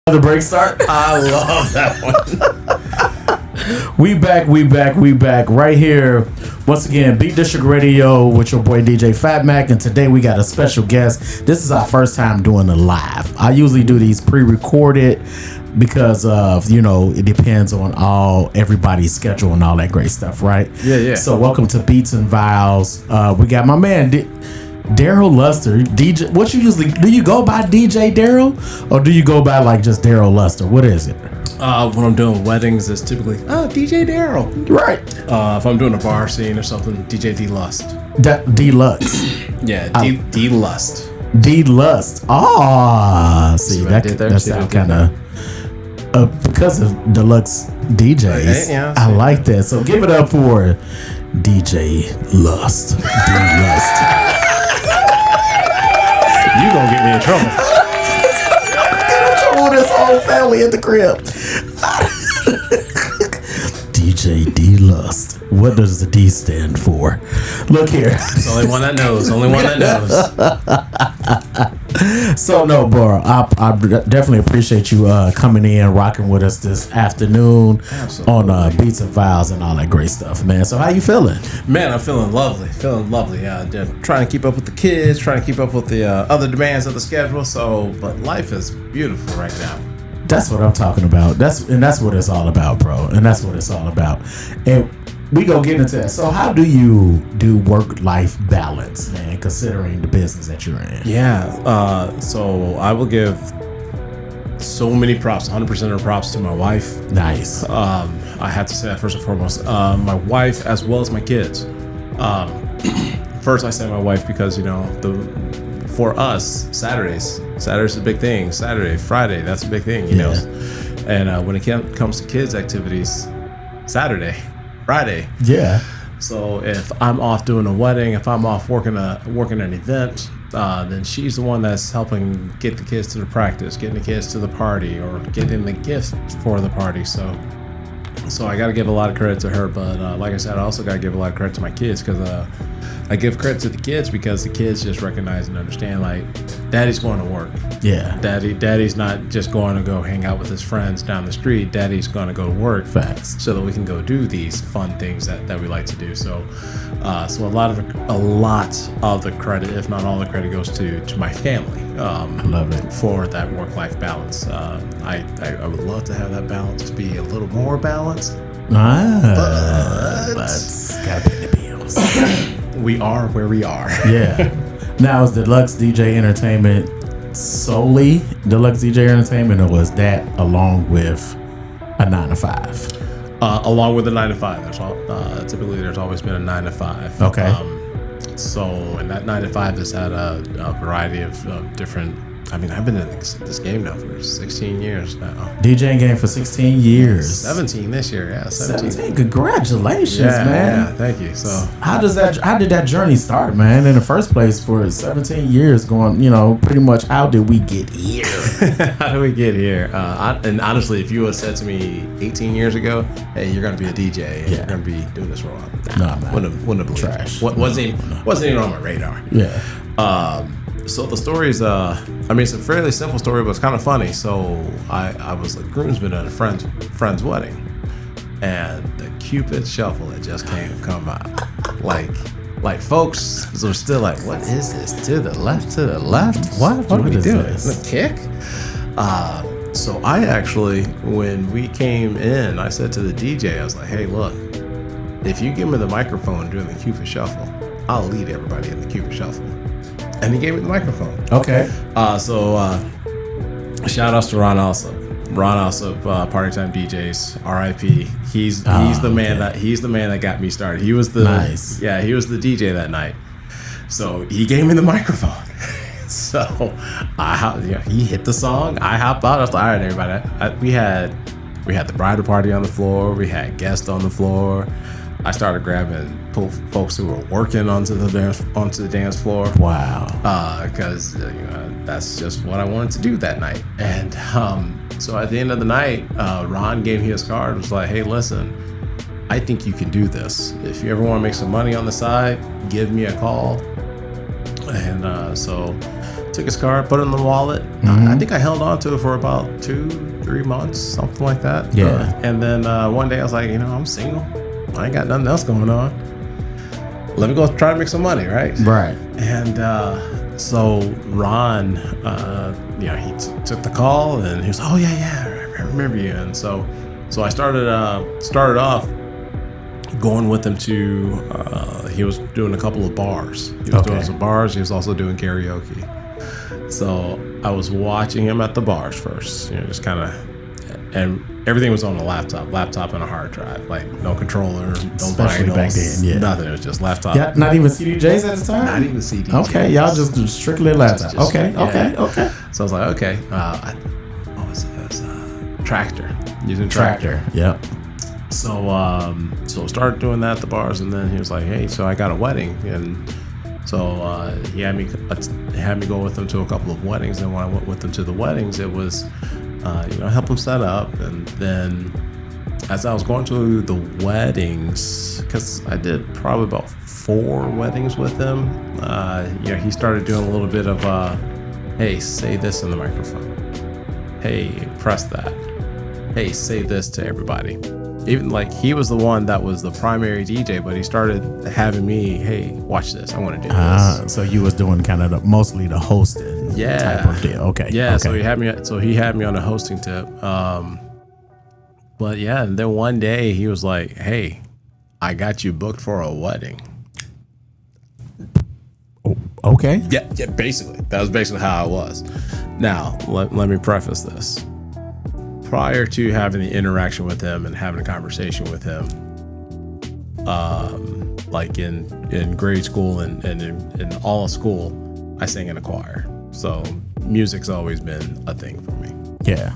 The break start. I love that one. we back right here once again. Beat District Radio with your boy DJ Phat Mack, and today we got a special guest. This is our first time doing a live. I usually do these pre-recorded because of, it depends on everybody's schedule and all that great stuff, right? Yeah. So welcome to Beats and Vows. We got my man Daryl Luster, DJ. What you usually do? You go by DJ Daryl, or do you go by like just Daryl Luster? What is it? When I'm doing weddings, it's typically DJ Daryl. Right. If I'm doing a bar scene or something, DJ D-Lust. Deluxe. Yeah, D-Lust. D-Lust. See that sounds kind of because of Deluxe DJs. Yeah, I like that. So give it up for DJ Lust. D-Lust. You gonna get me in trouble. This whole family in the crib. DJ D Lust. What does the D stand for? Look here. It's the only one that knows. So no, bro. I definitely appreciate you coming in, rocking with us this afternoon. Absolutely. On Beats and Vows and all that great stuff, man. So how you feeling? Man, I'm feeling lovely. Trying to keep up with the kids, trying to keep up with the other demands of the schedule. But life is beautiful right now. That's what I'm talking about. That's what it's all about, bro. And that's what it's all about. And we go get into that. So how do you do work-life balance, man, considering the business that you're in? Yeah. So I will give so many props, 100% of props to my wife. Nice. I have to say that first and foremost. My wife as well as my kids. First, I say my wife because, for us, Saturday's a big thing. Saturday, Friday, that's a big thing, you know. And when it comes to kids' activities, Saturday, Friday. Yeah. So if I'm off doing a wedding, if I'm off working an event, then she's the one that's helping get the kids to the practice, getting the kids to the party, or getting the gift for the party. So I got to give a lot of credit to her. But like I said, I also got to give a lot of credit to my kids because I give credit to the kids because the kids just recognize and understand, like, daddy's going to work. Yeah. Daddy's not just going to go hang out with his friends down the street. Daddy's going to go to work. Facts. So that we can go do these fun things that we like to do. So a lot of the credit, if not all the credit, goes to my family. I love it. For that work-life balance. I would love to have that balance be a little more balanced. But gotta pay the bills. We are where we are. Yeah. Now, is Deluxe DJ Entertainment solely Deluxe DJ Entertainment, or was that along with a 9 to 5? Along with the 9 to 5. Typically, there's always been a 9 to 5. Okay. And that 9 to 5 has had a variety of different. I mean, I've been in this game now for 16 years now. DJing game for 16 years. 17 this year, yeah. 17. Congratulations, man. Yeah, thank you. So how did that journey start, man, in the first place for 17 years going, pretty much how did we get here? How did we get here? And honestly, if you would have said to me 18 years ago, hey, you're going to be a DJ and you're going to be doing this for a while. Nah, man. Wouldn't have believed Trash. it. Wasn't even on my radar. Yeah. So the story is, it's a fairly simple story, but it's kind of funny. So I was a groomsman at a friend's wedding, and the Cupid Shuffle had just come out. Like folks were still like, what is this? To the left? What are we doing? This? The kick? So I actually, when we came in, I said to the DJ, I was like, hey, look, if you give me the microphone during the Cupid Shuffle, I'll lead everybody in the Cupid Shuffle. And he gave me the microphone. Okay. Shout outs to Ron Alsop. Party Time DJs, RIP. He's the man that got me started. He was the he was the DJ that night. So he gave me the microphone. So he hit the song. I hopped out. I was like, all right, everybody. We had the bridal party on the floor. We had guests on the floor. I started grabbing folks who were working onto the dance floor. Wow. Because that's just what I wanted to do that night. And so at the end of the night, Ron gave me his card. Was like, hey, listen, I think you can do this. If you ever want to make some money on the side, give me a call. And so took his card, put it in the wallet. I think I held on to it for about 2-3 months, something like that. Yeah. And then one day I was like, I'm single. I ain't got nothing else going on. Let me go try to make some money, right? Right. And so Ron, he took the call, and he was, oh yeah, I remember you. And so I started off going with him to. He was doing a couple of bars. He was doing some bars. He was also doing karaoke. So I was watching him at the bars first, just kind of, and everything was on a laptop and a hard drive, like no controller, no Especially vinyls, back then, yeah. nothing. It was just laptop. Yeah, not even CDJs at the time? Not even CDJs. Okay, y'all just strictly laptop. Okay. So I was like, okay, what was it? It was Tractor. Using Tractor. Yep. So started doing that at the bars, and then he was like, hey, so I got a wedding, and so he had me go with him to a couple of weddings, and when I went with him to the weddings, it was help him set up. And then as I was going to the weddings, because I did probably about 4 weddings with him, he started doing a little bit of hey, say this in the microphone, hey, press that, hey, say this to everybody. Even like he was the one that was the primary DJ, but he started having me, hey, watch this, I want to do this. So you was doing kind of mostly the hosting type of deal. Okay. Yeah. Okay. So he had me on a hosting tip. But yeah, and then one day he was like, hey, I got you booked for a wedding. Okay. Yeah, basically. That was basically how it was. Now, let me preface this. Prior to having the interaction with him and having a conversation with him, like in grade school and in all of school, I sang in a choir. So music's always been a thing for me. Yeah.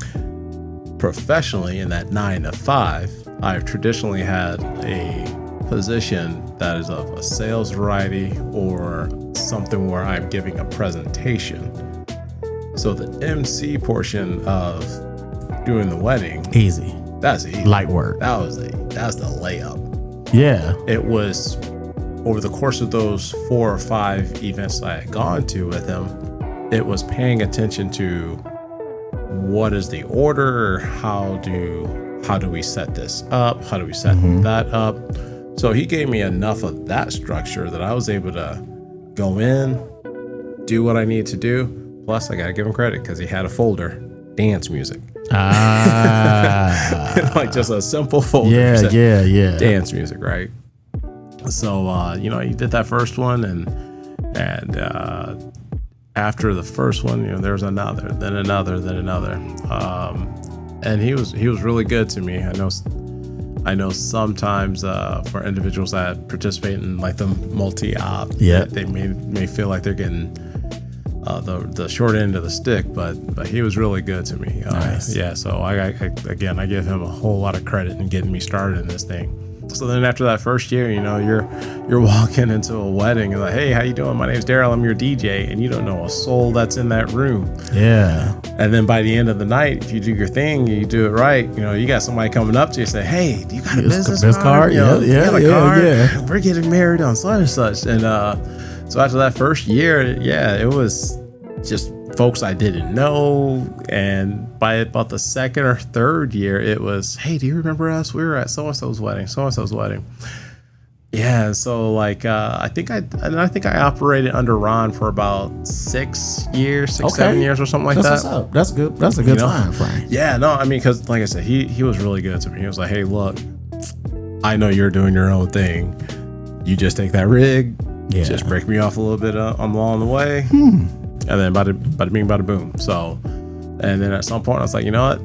Professionally, in that 9 to 5, I've traditionally had a position that is of a sales variety or something where I'm giving a presentation. So the MC portion of doing the wedding, easy. That's easy. Light work. That's the layup. Yeah. It was over the course of those 4 or 5 events I had gone to with him, it was paying attention to what is the order, how do we set this up, how do we set that up. So he gave me enough of that structure that I was able to go in, do what I need to do. Plus I gotta give him credit because he had a folder, dance music. Like just a simple folder. Yeah. Dance music, right? So he did that first one, and after the first one, there was another, then another. And he was really good to me. I know sometimes for individuals that participate in like the multi-op, they may feel like they're getting the short end of the stick, but he was really good to me. Nice. Yeah, so I give him a whole lot of credit in getting me started in this thing. So then after that first year, you're walking into a wedding and like, hey, how you doing? My name's Daryl. I'm your DJ, and you don't know a soul that's in that room. Yeah. And then by the end of the night, if you do your thing, you do it right. You got somebody coming up to you and say, hey, do you got a business card? Yeah. We're getting married on such and such. And so after that first year, it was just folks I didn't know. And by about the second or third year, it was, hey, do you remember us? We were at so-and-so's wedding. Yeah, so like I think I operated under Ron for about 6 years, 7 years or something like that. What's up. That's good. That's a good time frame. Yeah, no, I mean, because like I said, he was really good to me. He was like, hey, look, I know you're doing your own thing. You just take that rig, just break me off a little bit along the way, and then bada bing, bada boom. So, and then at some point I was like, you know what?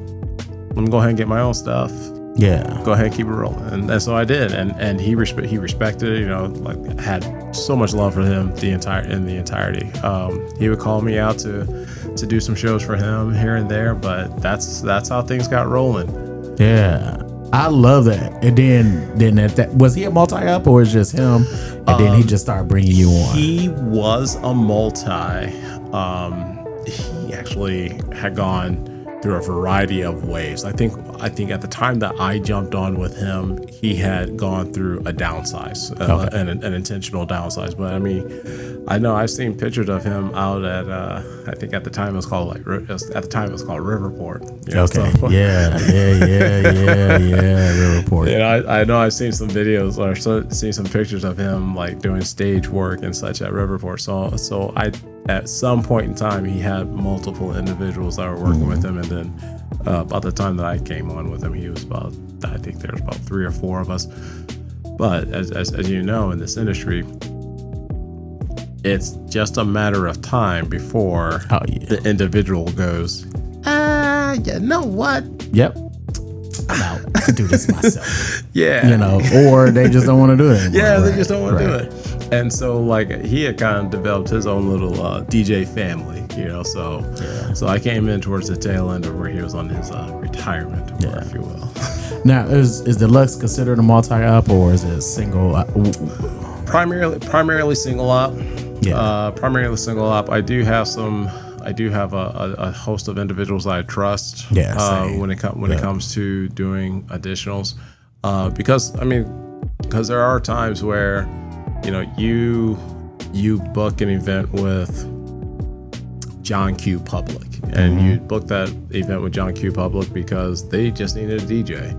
Let me go ahead and get my own stuff. Yeah. Go ahead and keep it rolling. And so I did. And he respected it, like had so much love for him in the entirety. He would call me out to do some shows for him here and there, but that's how things got rolling. Yeah. I love that. And then at that, was he a multi-up or was just him? And then he just started bringing you on. He was a multi. He actually had gone through a variety of ways. I think at the time that I jumped on with him, he had gone through a downsize, an intentional downsize. But I mean, I know I've seen pictures of him out at I think at the time it was called Riverport. You know, Okay. so, Yeah. Riverport. you know, I know I've seen some videos or seen some pictures of him like doing stage work and such at Riverport. So I, at some point in time, he had multiple individuals that were working with him, and then by the time that I came on with him, he was I think there was about 3 or 4 of us. But as you know, in this industry, it's just a matter of time before the individual goes, you know what? Yep. I'm out. I can do this myself. Yeah. You know, or they just don't want to do it anymore. Yeah, they just don't want to do it. And so, like, he had kind of developed his own little DJ family, you know. So I came in towards the tail end of where he was on his retirement, if you will. Now, is Deluxe considered a multi-op, or is it single? Primarily single op. Yeah. Primarily single op. I do have a host of individuals that I trust. When it comes to doing additionals, because there are times where, you know, you book an event with John Q Public, and you book that event with John Q Public because they just needed a DJ.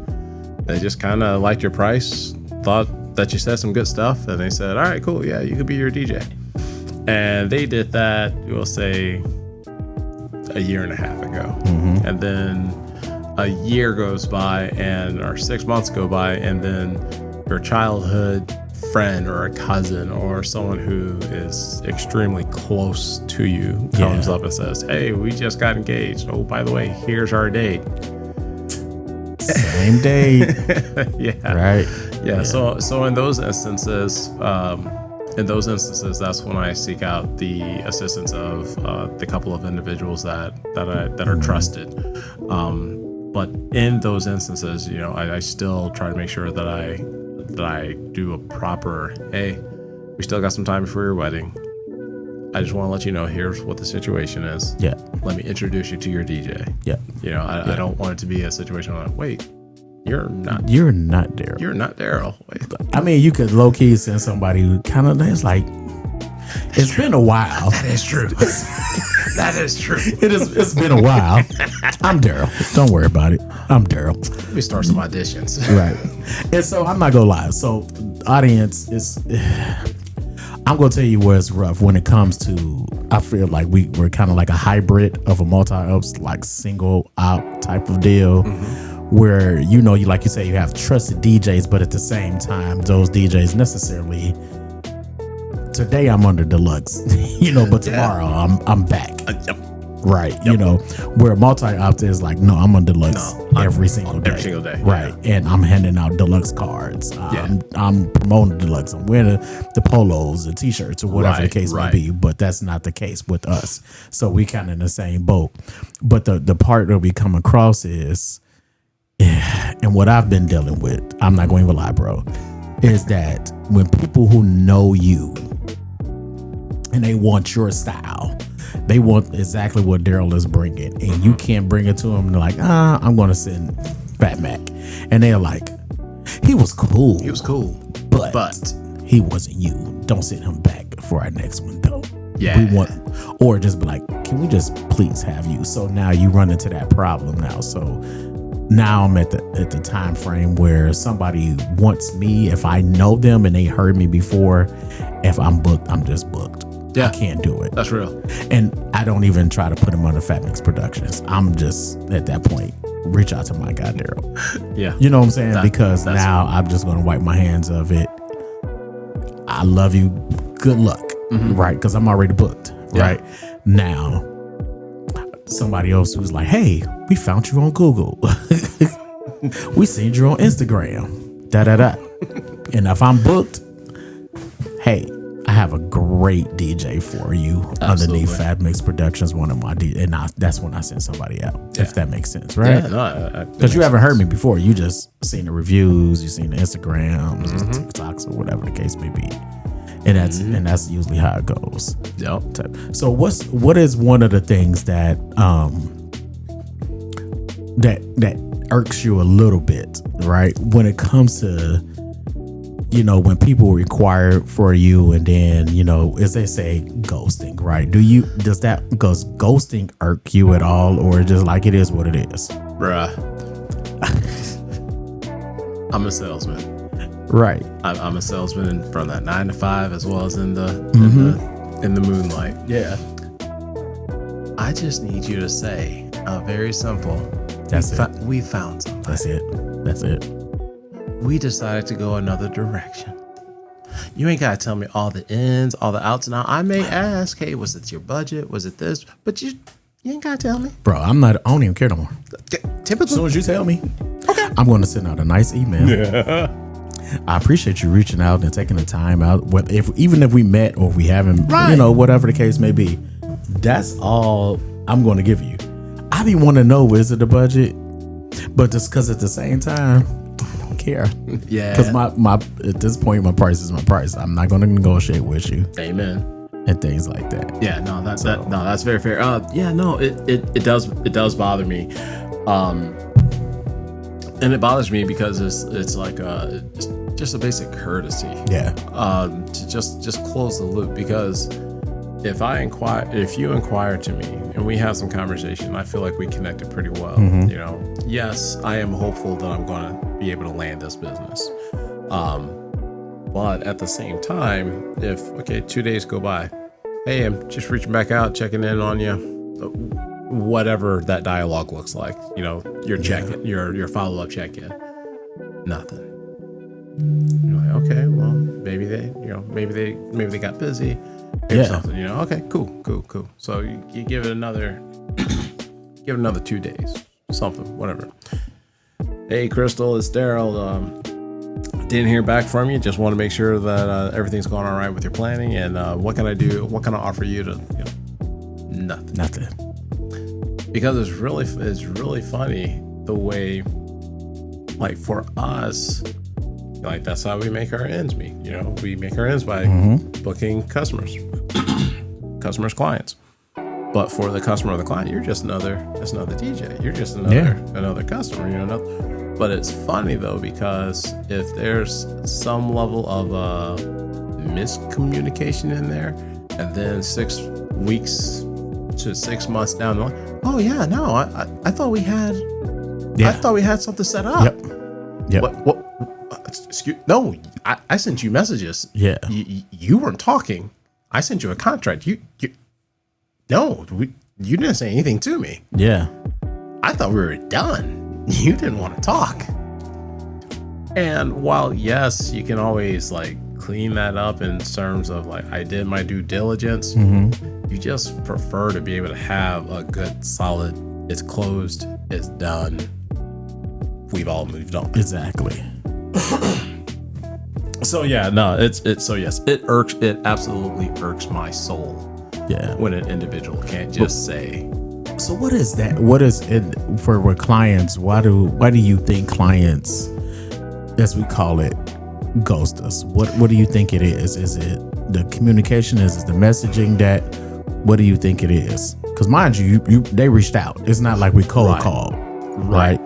They just kind of liked your price, thought that you said some good stuff, and they said, all right, cool, yeah, you could be your DJ. And they did that, we'll say, a year and a half ago. And then a year goes by, or 6 months go by, and then your childhood friend or a cousin or someone who is extremely close to you comes up and says, hey, we just got engaged. Oh, by the way, here's our date. Same date. Right. Yeah. So in those instances, that's when I seek out the assistance of the couple of individuals that are trusted. But in those instances, you know, I still try to make sure that I do a proper, hey, we still got some time before your wedding. I just want to let you know, here's what the situation is. Yeah. Let me introduce you to your DJ. Yeah. You know, I don't want it to be a situation where, wait, you're not Daryl. You're not Daryl. Wait. I mean, you could low key send somebody who kind of is like, it's been a while. That is true. That is true. It's been a while. I'm Daryl. Don't worry about it. I'm Daryl. Let me start some auditions. Right. And so I'm not gonna lie. So audience is, I'm gonna tell you where it's rough when it comes to, I feel like we're kind of like a hybrid of a multi-ops, like single op type of deal. Where, you know, you, like you say, you have trusted DJs, but at the same time, those DJs necessarily, today I'm under Deluxe, you know, but tomorrow I'm back. Right. Yep. You know, where multi-opt is like, no, I'm on Deluxe every single day. Right. Yeah. And I'm handing out Deluxe cards. I'm promoting Deluxe. I'm wearing the polos, the t-shirts, or whatever the case may be. But that's not the case with us. So we kind of in the same boat. But the part that we come across is, and what I've been dealing with, I'm not going to lie, bro, is that when people who know you and they want your style, they want exactly what Daryl is bringing, and you can't bring it to them. They're like, I'm going to send Phat Mack. And they're like, he was cool. But he wasn't you. Don't send him back for our next one, though. Yeah. We want, or just be like, can we just please have you? So now you run into that problem now. So now I'm at the time frame where somebody wants me, if I know them and they heard me before, if I'm booked, I'm just booked. Yeah. I can't do it. That's real. And I don't even try to put them under Phat Mixx Productions. I'm just, at that point, reach out to my guy, Daryl. Yeah. You know what I'm saying? Because now I'm just going to wipe my hands of it. I love you. Good luck. Right? Because I'm already booked. Right? Now, somebody else who's like, hey, we found you on Google. We seen you on Instagram. Da-da-da. And if I'm booked, hey, I have a great DJ for you. Absolutely. Underneath Phat Mixx Productions, one of my DJs. And that's when I send somebody out, if that makes sense, right? Yeah, because you haven't heard me before. You just seen the reviews, you seen the Instagrams, TikToks, or whatever the case may be. And that's usually how it goes. Yep. So what is one of the things that that irks you a little bit, right? When it comes to, when people require for you, and then, as they say, ghosting, right? Does ghosting irk you at all, or just like it is what it is? Bruh. I'm a salesman. Right. I'm a salesman from that 9 to 5 as well as in the moonlight. Yeah. I just need you to say very simple. We found something. That's it. We decided to go another direction. You ain't gotta tell me all the ins, all the outs. Now I may ask, hey, was it your budget? Was it this? But you ain't gotta tell me. Bro, I don't even care no more. Typically, as soon as you tell me, okay, I'm going to send out a nice email. Yeah. I appreciate you reaching out and taking the time out. Even if we met or if we haven't, whatever the case may be, that's all I'm going to give you. I didn't want to know, is it the budget? But just because at the same time, I don't care. Yeah. Because my at this point, my price is my price. I'm not going to negotiate with you. Amen. And things like that. Yeah, no, that's very fair. It does bother me. And it bothers me because it's like just a basic courtesy. Yeah. To just close the loop, because if you inquire to me and we have some conversation, I feel like we connected pretty well. Mm-hmm. Yes, I am hopeful that I'm going to be able to land this business. But at the same time, if 2 days go by, hey, I'm just reaching back out, checking in on you. Whatever that dialogue looks like, your check-in, your follow-up check-in, nothing. You're like, okay, well, maybe they got busy, something, okay, cool. So you give it another 2 days, something, whatever. Hey, Crystal, it's Daryl. Didn't hear back from you. Just want to make sure that everything's going all right with your planning, and what can I do? What can I offer you to? Nothing. Because it's really funny the way, like, for us, like, that's how we make our ends meet. We make our ends by booking customers, clients. But for the customer or the client, you're just another DJ. You're just another customer. But it's funny though, because if there's some level of miscommunication in there, and then 6 weeks to 6 months down the line, oh yeah, no, I thought we had, I thought we had something set up. Yep. What? No, I sent you messages. Yeah. You weren't talking. I sent you a contract. You didn't say anything to me. Yeah. I thought we were done. You didn't want to talk. And while, yes, you can always like clean that up in terms of like, I did my due diligence, you just prefer to be able to have a good, solid, it's closed, it's done, we've all moved on. Exactly. So yeah, no, it absolutely irks my soul. Yeah. When an individual can't just say. So what is that? What is it for clients? Why do you think clients, as we call it, ghost us? What do you think it is? Is it the communication? Is it the messaging? What do you think it is? Because mind you, they reached out. It's not like we cold called, right?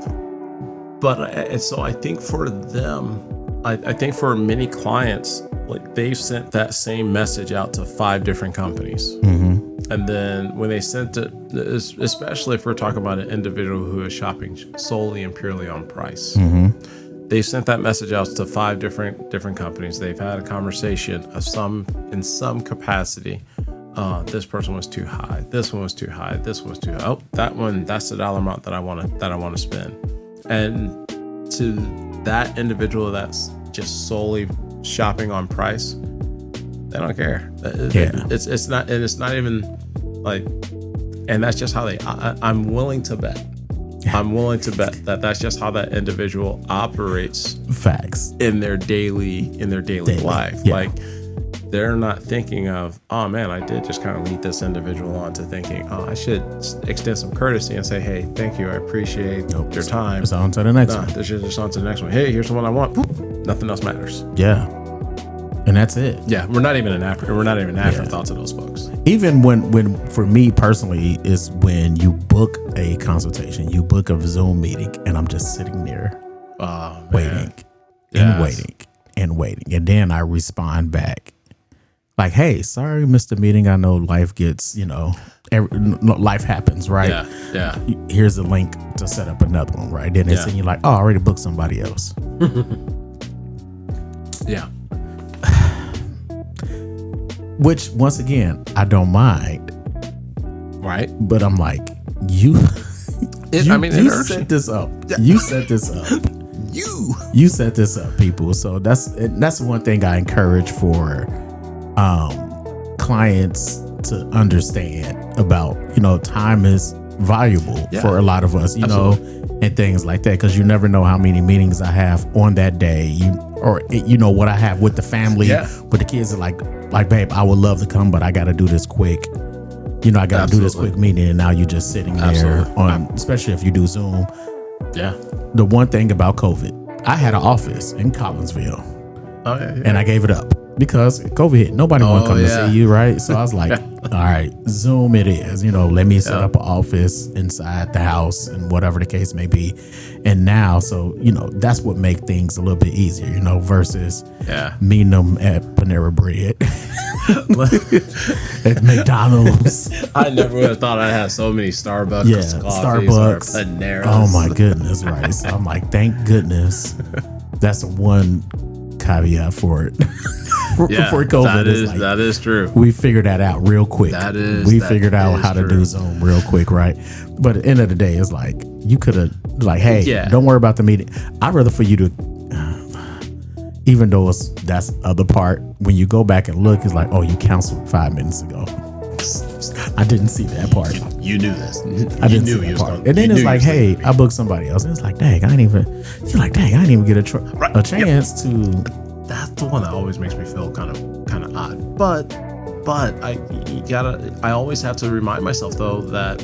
But so I think for them, I think for many clients, like they've sent that same message out to 5 different companies. And then when they sent it, especially if we're talking about an individual who is shopping solely and purely on price, they sent that message out to 5 different companies. They've had a conversation in some capacity. This person was too high. This one was too high. This one was too high. Oh, that's the dollar amount that I want to spend. And to that individual that's just solely shopping on price, they don't care. It's not even like, and that's just how I'm willing to bet. I'm willing to bet that that's just how that individual operates. Facts. In their daily life. Yeah. Like, they're not thinking of, oh man, I did just kind of lead this individual on to thinking, oh, I should extend some courtesy and say, hey, thank you, I appreciate your time. It's on to the next one. This is just on to the next one. Hey, here's the one I want. Boop. Nothing else matters. Yeah. And that's it. Yeah, we're not even afterthought to those folks. Even when for me personally is when you book a consultation, you book a Zoom meeting, and I'm just sitting there waiting and waiting and waiting, and then I respond back like, "Hey, sorry, missed the meeting. I know life gets, life happens, right? Yeah. Here's a link to set up another one, right? Then they send you like, oh, I already booked somebody else. Yeah. Which, once again, I don't mind. Right. But I'm like, you set this up. You set this up. You set this up, people. So that's one thing I encourage for clients to understand about, time is valuable for a lot of us, and things like that, because you never know how many meetings I have on that day, what I have with the family, with the kids are like, babe, I would love to come, but I got to do this quick. I got to do this quick meeting, and now you're just sitting there especially if you do Zoom. Yeah. The one thing about COVID, I had an office in Collinsville, and I gave it up because COVID hit. Nobody want to come to see you, right? So I was like, all right, Zoom it is. Let me set up an office inside the house and whatever the case may be. And now, so, that's what make things a little bit easier, versus meeting them at Panera Bread, at McDonald's. I never would have thought I'd have so many Starbucks, Starbucks, Paneras. Oh my goodness, right? So I'm like, thank goodness. That's one caveat for it. For COVID, that is true. We figured that out real quick. We figured out how to do Zoom real quick, right? But at the end of the day, it's like you could have hey, don't worry about the meeting. I'd rather for you to, even though that's the other part. When you go back and look, it's like, oh, you canceled 5 minutes ago. I didn't see that part. You knew this. I didn't see that part. And then it's like, hey, I booked somebody else. And it's like, dang, I didn't even get a chance to. That's the one that always makes me feel kind of odd. But I always have to remind myself though that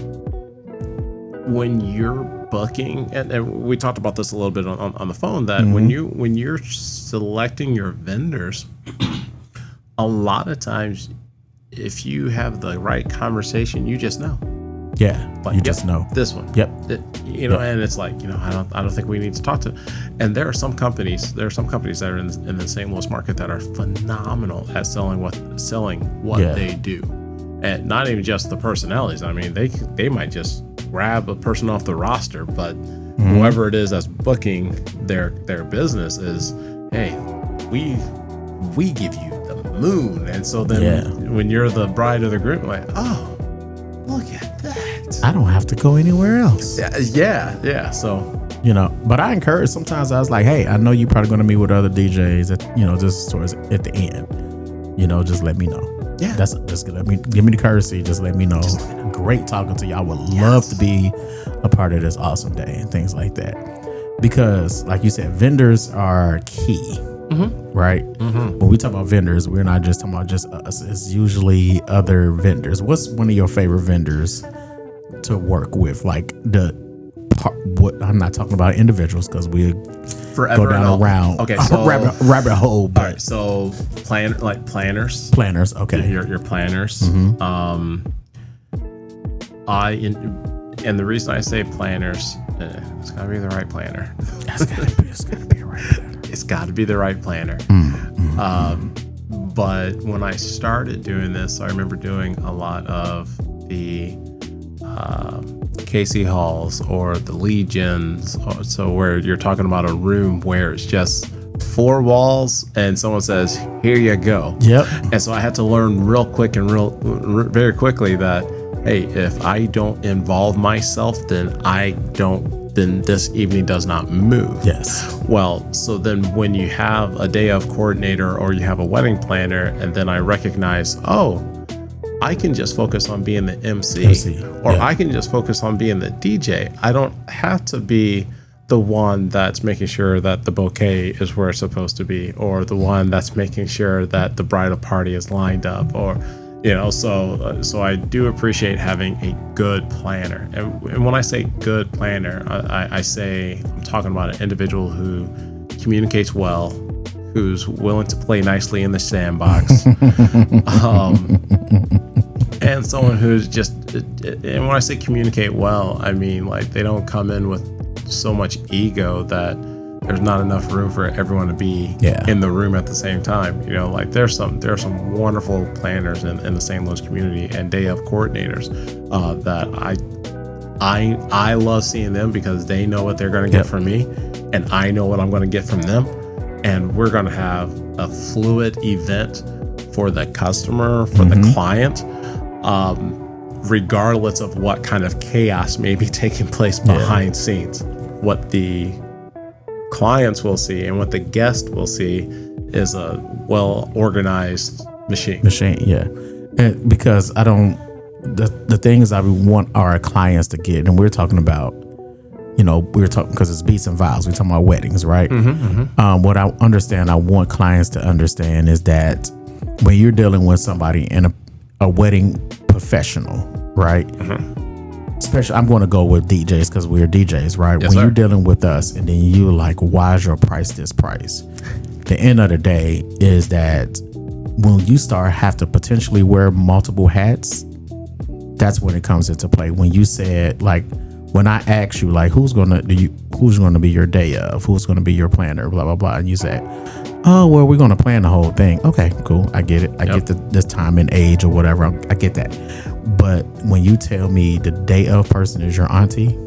when you're booking, and we talked about this a little bit on the phone, that when you're selecting your vendors, a lot of times if you have the right conversation, you just know. Yeah, you just know this one. Yep. And it's like, I don't think we need to talk to. And there are some companies that are in the St. Louis market that are phenomenal at selling what they do, and not even just the personalities. I mean, they might just grab a person off the roster, but whoever it is that's booking their business is, hey, we give you the moon, and so then when you're the bride or the groom, like, oh, look at that. I don't have to go anywhere else. Yeah. So, but I encourage, sometimes I was like, hey, I know you're probably going to meet with other DJs at, just towards at the end, just let me know. Yeah. That's just give me the courtesy. Just let me know. Great talking to you. I would love to be a part of this awesome day and things like that. Because like you said, vendors are key. Right? When we talk about vendors, we're not just talking about just us. It's usually other vendors. What's one of your favorite vendors to work with? Like what I'm not talking about individuals, because we go down a round rabbit hole. But all right, so planners. Planners, okay. Your planners. And the reason I say planners, it's gotta be the right planner. It's gotta be the right planner. It's got to be the right planner. But when I started doing this, I remember doing a lot of the Casey Halls or the Legions. So where you're talking about a room where it's just 4 walls and someone says, here you go. Yep. And so I had to learn real quick and very quickly that, hey, if I don't involve myself, then this evening does not move. Yes. Well, so then when you have a day of coordinator or you have a wedding planner, and then I recognize, oh, I can just focus on being the MC. Or I can just focus on being the DJ. I don't have to be the one that's making sure that the bouquet is where it's supposed to be, or the one that's making sure that the bridal party is lined up, or so I do appreciate having a good planner. And when I say good planner, I'm talking about an individual who communicates well, who's willing to play nicely in the sandbox, and someone who's just, and when I say communicate well, I mean like they don't come in with so much ego that there's not enough room for everyone to be in the room at the same time. You know, like there are some wonderful planners in the St. Louis community and day of coordinators that I love seeing them because they know what they're going to get from me, and I know what I'm going to get from them, and we're going to have a fluid event for the customer, for the client, regardless of what kind of chaos may be taking place behind scenes. What the clients will see and what the guest will see is a well-organized machine, and because I don't, the things I want our clients to get, and we're talking about, you know, we're talking because it's beats and vows, we're talking about weddings, right? What I understand, I want clients to understand is that when you're dealing with somebody in a wedding professional, right? Especially, I'm going to go with DJs because we're DJs, right? Yes, when sir. you're dealing with us and then you're like, why is your price this price? The end of the day is that when you have to potentially wear multiple hats, that's when it comes into play. When you said, like, when I asked you, like, who's going to be your day of, who's going to be your planner, blah, blah, blah. And you said, oh, well, we're going to plan the whole thing. Okay, cool. I get it. I get this time and age or whatever. I get that. But when you tell me the day of person is your auntie,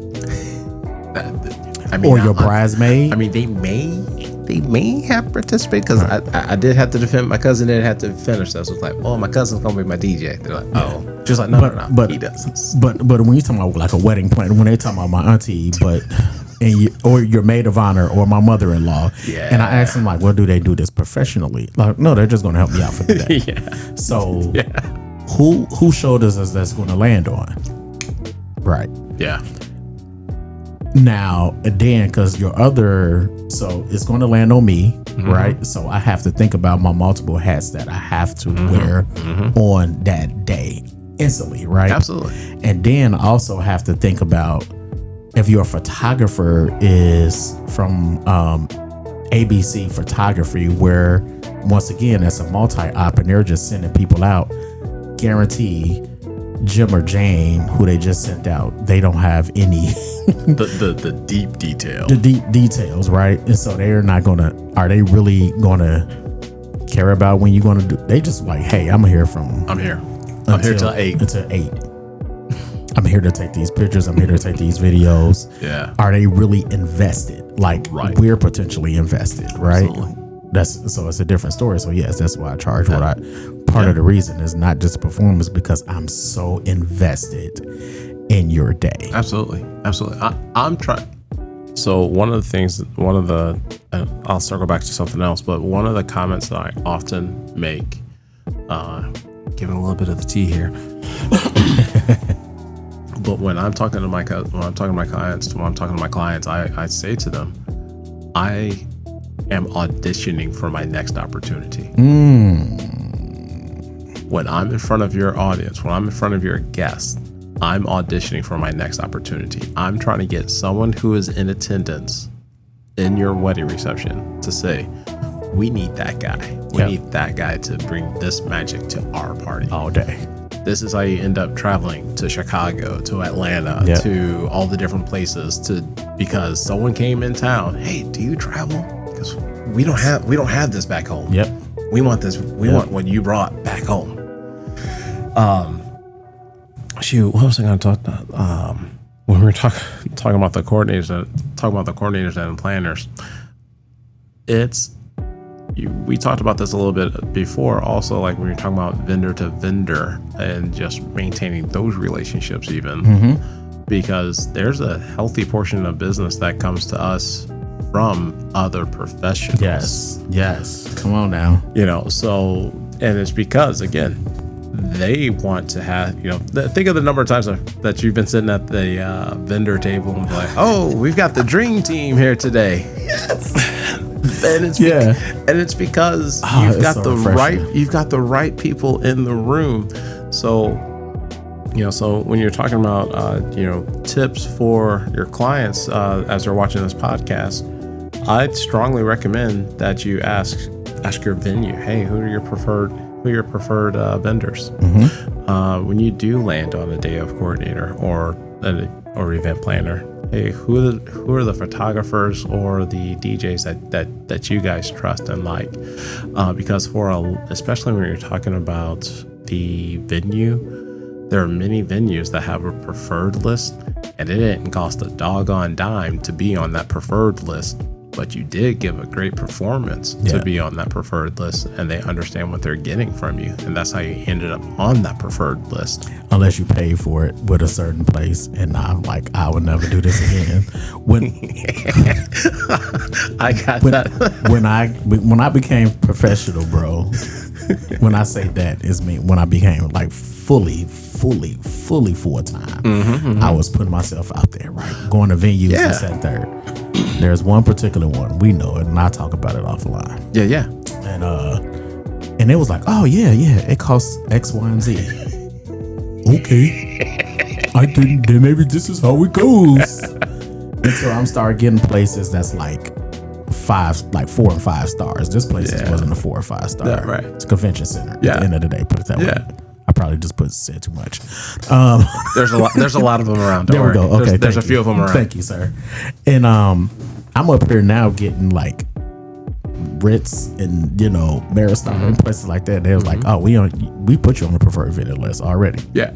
or your bridesmaid, I mean, they may have participated because I did have to defend my cousin. Didn't have to defend herself. So it's like, oh, my cousin's gonna be my DJ. They're like, oh, just like no, but he does. But when you talking about like a wedding planner, when they talking about my auntie, or your maid of honor or my mother-in-law, and I asked them like, well, do they do this professionally? Like, no, they're just gonna help me out for the day. So who shoulders is that's gonna land on? Right. Yeah. Now, then, because so it's going to land on me, right? So I have to think about my multiple hats that I have to wear on that day instantly, right? Absolutely. And then I also have to think about if your photographer is from ABC Photography, where, once again, that's a multi-op and they're just sending people out, guarantee Jim or Jane, who they just sent out, they don't have any the deep detail. The deep details, right? And so are they really gonna care about when you're gonna do? They just like, hey, I'm here till 8. Until 8. I'm here to take these pictures. I'm here to take these videos. Yeah. Are they really invested? Like, we're potentially invested, right? Absolutely. So it's a different story. So yes, that's why I charge part of the reason is not just performance, because I'm so invested in your day. Absolutely. I'm trying. So one of the I'll circle back to something else, but one of the comments that I often make, giving a little bit of the tea here, but when I'm talking to my clients, I say to them, I am auditioning for my next opportunity. When I'm in front of your audience, when I'm in front of your guests, I'm auditioning for my next opportunity. I'm trying to get someone who is in attendance in your wedding reception to say, we need that guy. We need that guy to bring this magic to our party all day. This is how you end up traveling to Chicago, to Atlanta, to all the different places, because someone came in town. Hey, do you travel? Because we don't have this back home. Yep. We want this. We want what you brought back home. What was I going to talk about? When we were talking about the coordinators and planners, we talked about this a little bit before. Also, like when you're talking about vendor to vendor and just maintaining those relationships, even because there's a healthy portion of business that comes to us from other professionals. Yes. Come on now. So, and it's because, again, they want to have, think of the number of times that you've been sitting at the vendor table and be like, oh, we've got the dream team here today. Yes. And it's because you've got the right people in the room. So, so when you're talking about, tips for your clients as they're watching this podcast, I'd strongly recommend that you ask ask your venue, hey, who are your preferred vendors? When you do land on a day of coordinator or event planner, hey, who are the photographers or the DJs that you guys trust and like? Because especially when you're talking about the venue, there are many venues that have a preferred list, and it didn't cost a doggone dime to be on that preferred list, but you did give a great performance to be on that preferred list, and they understand what they're getting from you, and that's how you ended up on that preferred list. Unless you pay for it with a certain place, and I'm like, I would never do this again. I got that. When I became professional, bro. When I say that, is me when I became like fully full time. I was putting myself out there, right? Going to venues and set third. There's one particular one, we know it, and I talk about it offline. Yeah. And it was like, oh yeah, it costs X, Y, and Z. Okay. I think then maybe this is how it goes. And so I'm starting getting places that's like 4 and 5 stars. This place wasn't a 4 or 5 star. Yeah, right. It's a convention center. At the end of the day, put it that way. I probably just said too much. There's a lot of them around. There we go. Okay, there's a few of them around. Thank you, sir. And I'm up here now getting like Ritz and Maristar and places like that. They was like, oh, we put you on the preferred vendor list already. Yeah.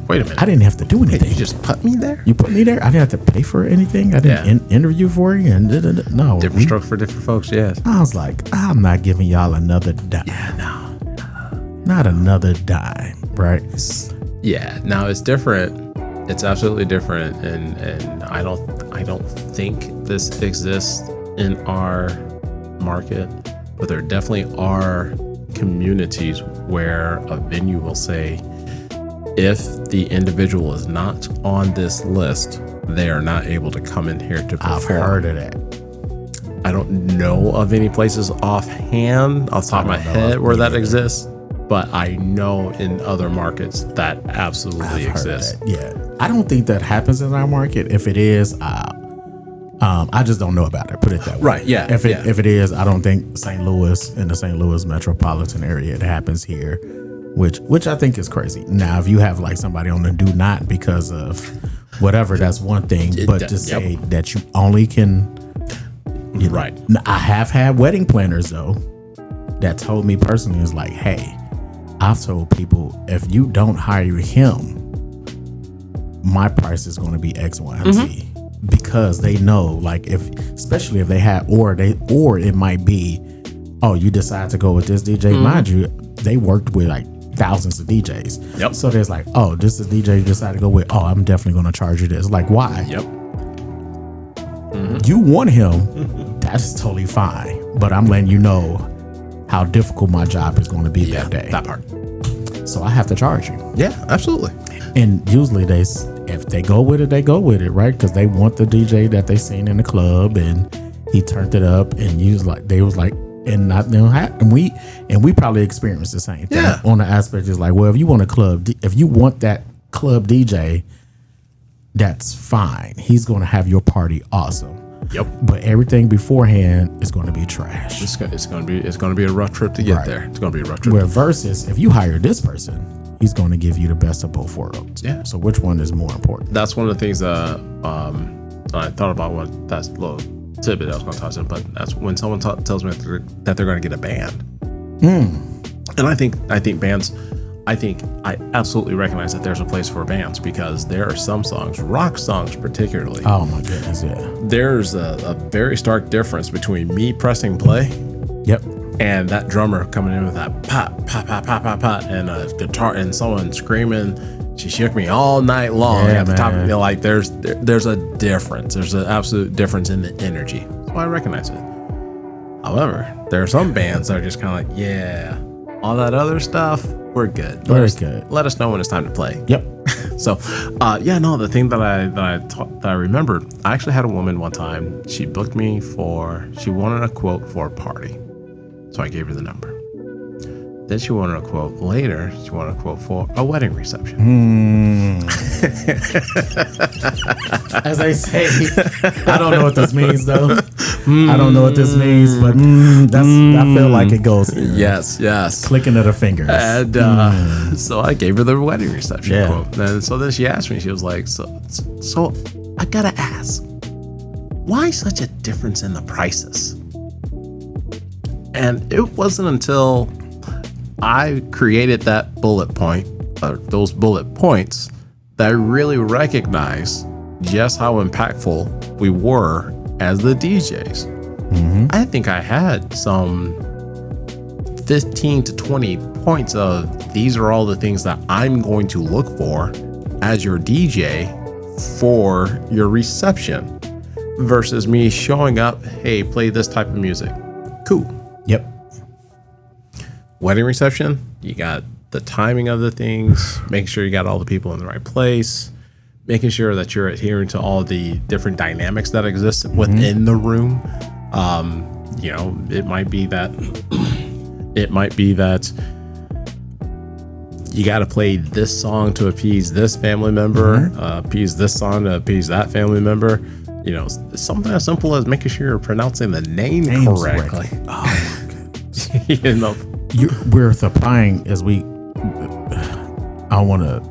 Wait a minute. I didn't have to do anything. You just put me there. You put me there. I didn't have to pay for anything. I didn't interview for you. And no, different strokes for different folks. Yes. I was like, I'm not giving y'all another dime. Yeah, no. Not another dime, right? Yeah. Now it's different. It's absolutely different, and I don't think this exists in our market, but there definitely are communities where a venue will say, if the individual is not on this list, they are not able to come in here to perform. I've heard of that. I don't know of any places offhand, off the top of my head, where that exists, but I know in other markets that absolutely exists. Yeah, I don't think that happens in our market. If it is, I just don't know about it. Put it that way. Right. Yeah. If it is, I don't think St. Louis, in the St. Louis metropolitan area, it happens here. Which I think is crazy. Now, if you have like somebody on the do not because of whatever, that's one thing. But to say that you only can, right? I have had wedding planners though that told me personally is like, hey, I've told people if you don't hire him, my price is going to be X, Y, and Z, because they know, like, especially if they have, or it might be, oh, you decide to go with this DJ, mind you, they worked with like thousands of DJs. Yep. So there's like, oh, this is DJ you decided to go with. Oh, I'm definitely going to charge you this. Like, why? Yep. You want him, that's totally fine. But I'm letting you know how difficult my job is going to be that day. That part. So I have to charge you. Yeah, absolutely. And usually if they go with it, they go with it, right? Because they want the DJ that they seen in the club, and he turned it up, and they was like, and not and we probably experienced the same thing. Yeah. On the aspect is like, well, if you want that club DJ, that's fine. He's going to have your party awesome. Yep. But everything beforehand is going to be trash. It's going to be a rough trip to get there. It's going to be a rough trip. Where versus if you hire this person, he's going to give you the best of both worlds. Yeah. So which one is more important? That's one of the things that I thought about. What that's a little tidbit I was going to touch on, but that's when someone tells me that they're going to get a band. And I think bands. I absolutely recognize that there's a place for bands, because there are some songs, rock songs particularly. Oh my goodness, yeah. There's a very stark difference between me pressing play. Yep. And that drummer coming in with that pop, pop, pop, pop, pop, pop, and a guitar, and someone screaming, "She shook me all night long," at the top of it. Like there's a difference. There's an absolute difference in the energy. So I recognize it. However, there are some bands that are just kind of like, yeah, all that other stuff, we're good. Let us know when it's time to play. Yep. So, the thing that I remembered, I actually had a woman one time. She booked me she wanted a quote for a party. So I gave her the number. Then she wanted a quote later. She wanted a quote for a wedding reception. As I say, I don't know what this means though. I don't know what this means, but I feel like it goes here. Yes. Clicking of the fingers. And so I gave her the wedding reception quote. And so then she asked me, she was like, so I gotta ask, why such a difference in the prices? And it wasn't until I created that bullet point, or those bullet points, that I really recognized just how impactful we were as the DJs. I think I had some 15 to 20 points of these are all the things that I'm going to look for as your DJ for your reception, versus me showing up, hey, play this type of music. Cool. Yep. Wedding reception, you got the timing of the things, making sure you got all the people in the right place, making sure that you're adhering to all the different dynamics that exist within the room. It might be that you got to play this song to appease this family member, appease this song to appease that family member. Something as simple as making sure you're pronouncing the name correctly. Oh my God. We're supplying as we. I want to.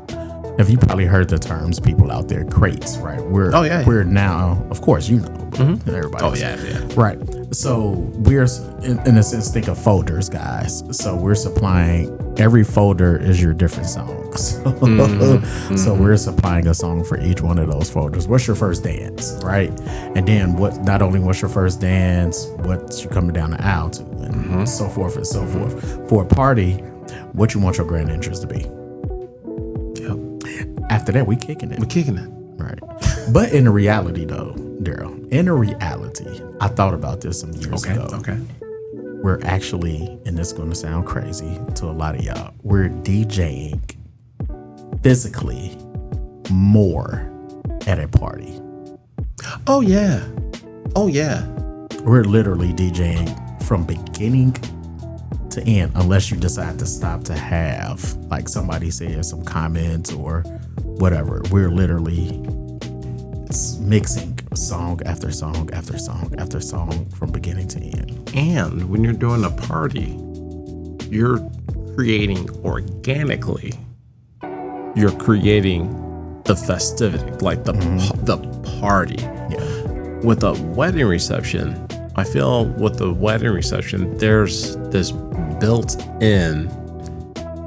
Have you probably heard the terms, people out there, crates, right? We're now, of course, everybody. Oh yeah. Right. So we're in a sense, think of folders, guys. So we're supplying. Every folder is your different songs. So we're supplying a song for each one of those folders. What's your first dance, right? And then not only what's your first dance, what you coming down the aisle to, and so forth and so forth. For a party, what you want your grand entrance to be. Yep. After that, we kicking it. Right. But in the reality though, Daryl, I thought about this some years ago. Okay. We're actually, and this is going to sound crazy to a lot of y'all, we're DJing physically more at a party. Oh yeah. We're literally DJing from beginning to end, unless you decide to stop to have, like somebody says, some comments or whatever. We're literally mixing song after song after song after song from beginning to end. And when you're doing a party, you're creating organically. You're creating the festivity, like the party. Yeah. With a wedding reception, I feel with the wedding reception, there's this built-in.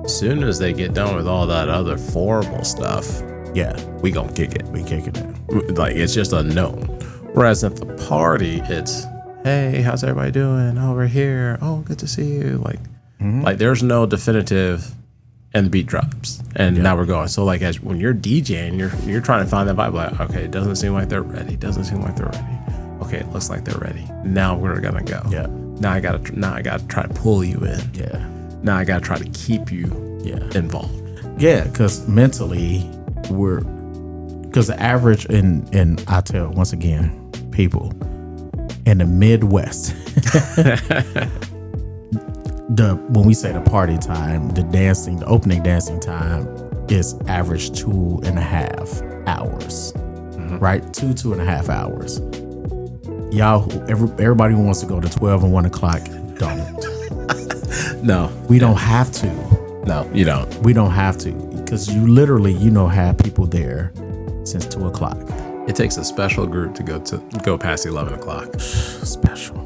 As soon as they get done with all that other formal stuff, we gonna kick it. We kicking it. Like it's just a known. Whereas at the party, it's, hey, how's everybody doing? Oh, we're here. Oh, good to see you. Like there's no definitive, and the beat drops, and now we're going. So like when you're DJing, you're trying to find that vibe. Like, okay, it doesn't seem like they're ready. Okay, it looks like they're ready. Now we're gonna go. Yeah. Now I gotta try to pull you in. Yeah. Now I gotta try to keep you involved. Yeah, because mentally because the average and I tell once again, people in the Midwest, when we say the party time, the opening dancing time is average 2.5 hours, right? 2.5 hours. Y'all, everybody who wants to go to 12 and 1 o'clock, don't. No, we don't have to. No, you don't. We don't have to, because you literally, have people there since 2 o'clock. It takes a special group to go past 11 o'clock. Special.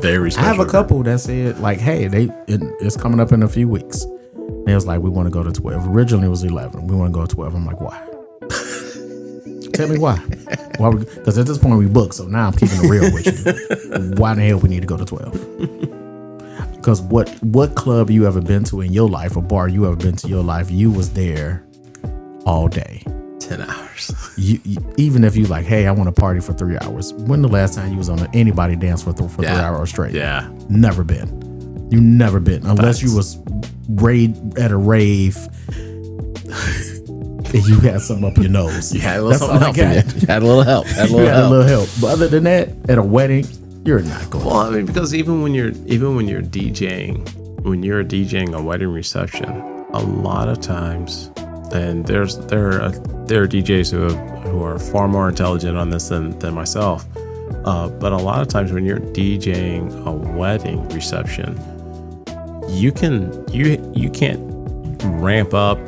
Very special. I have a couple that said, like, hey, it's coming up in a few weeks. They was like, we want to go to 12. Originally it was 11. We want to go to 12. I'm like, why? Tell me why. Because at this point we booked, so now I'm keeping it real with you. Why the hell we need to go to 12? Because what club you ever been to in your life, or bar you ever been to in your life, you was there all day. 10 hours. You even if you like, hey, I want to party for 3 hours. When the last time you was on anybody dance for 3 hours straight? Yeah. Never been. You never been. Unless you was at a rave and you had something up your nose. You had a little help. You had a little help. Had a little help. But other than that, at a wedding, you're not going. Well, I mean, because even when you're DJing when you're DJing a wedding reception, a lot of times, and there are DJs who are far more intelligent on this than myself, but a lot of times when you're DJing a wedding reception, you can't ramp up,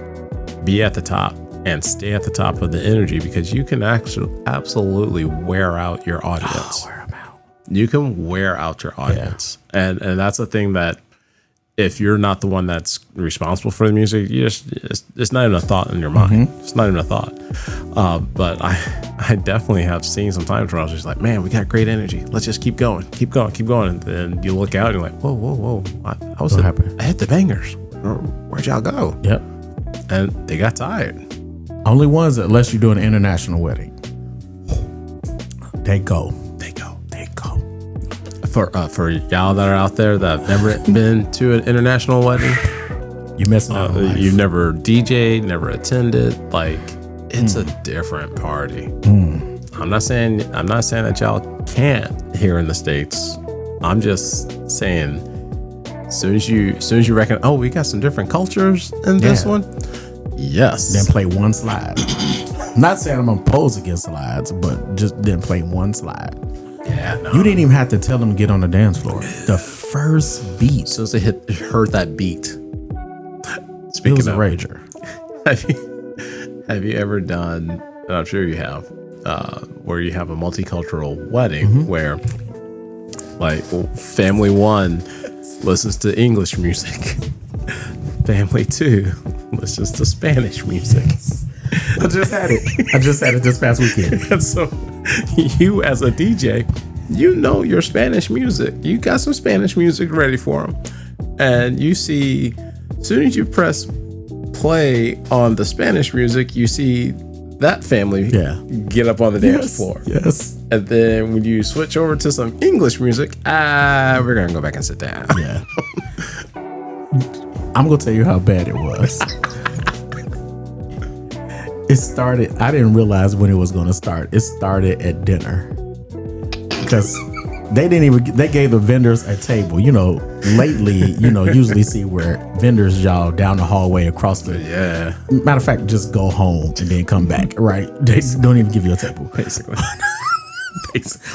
be at the top, and stay at the top of the energy, because you can actually absolutely wear out your audience. Wear them out. You can wear out your audience, and that's the thing that if you're not the one that's responsible for the music, it's not even a thought in your mind. It's not even a thought. But I definitely have seen some times where I was just like, man, we got great energy. Let's just keep going. And then you look out and you're like, whoa. I hit the bangers. Where'd y'all go? Yep. And they got tired. Only ones, unless you do an international wedding. They go. For y'all that are out there that have never been to an international wedding, you're missing out. You've never DJ'd, never attended. Like, it's a different party. I'm not saying that y'all can't here in the States. I'm just saying, as soon as you reckon, oh, we got some different cultures in this one. Yes. Then play one slide. Not saying I'm opposed against slides, but just then play one slide. Yeah, no. You didn't even have to tell them to get on the dance floor. The first beat. As soon as they heard that beat. It was a rager. Have you ever done, and I'm sure you have, where you have a multicultural wedding where, like, family 1 listens to English music, family 2 listens to Spanish music. I just had it this past weekend. And so you as a DJ, you know your Spanish music. You got some Spanish music ready for them. And you see, as soon as you press play on the Spanish music, you see that family get up on the dance floor. Yes. And then when you switch over to some English music, we're going to go back and sit down. Yeah. I'm going to tell you how bad it was. It started, I didn't realize when it was going to start. It started at dinner. Because they gave the vendors a table. You know, lately, usually see where vendors, y'all, down the hallway across the... Yeah. Matter of fact, just go home and then come back, right? They don't even give you a table. Basically.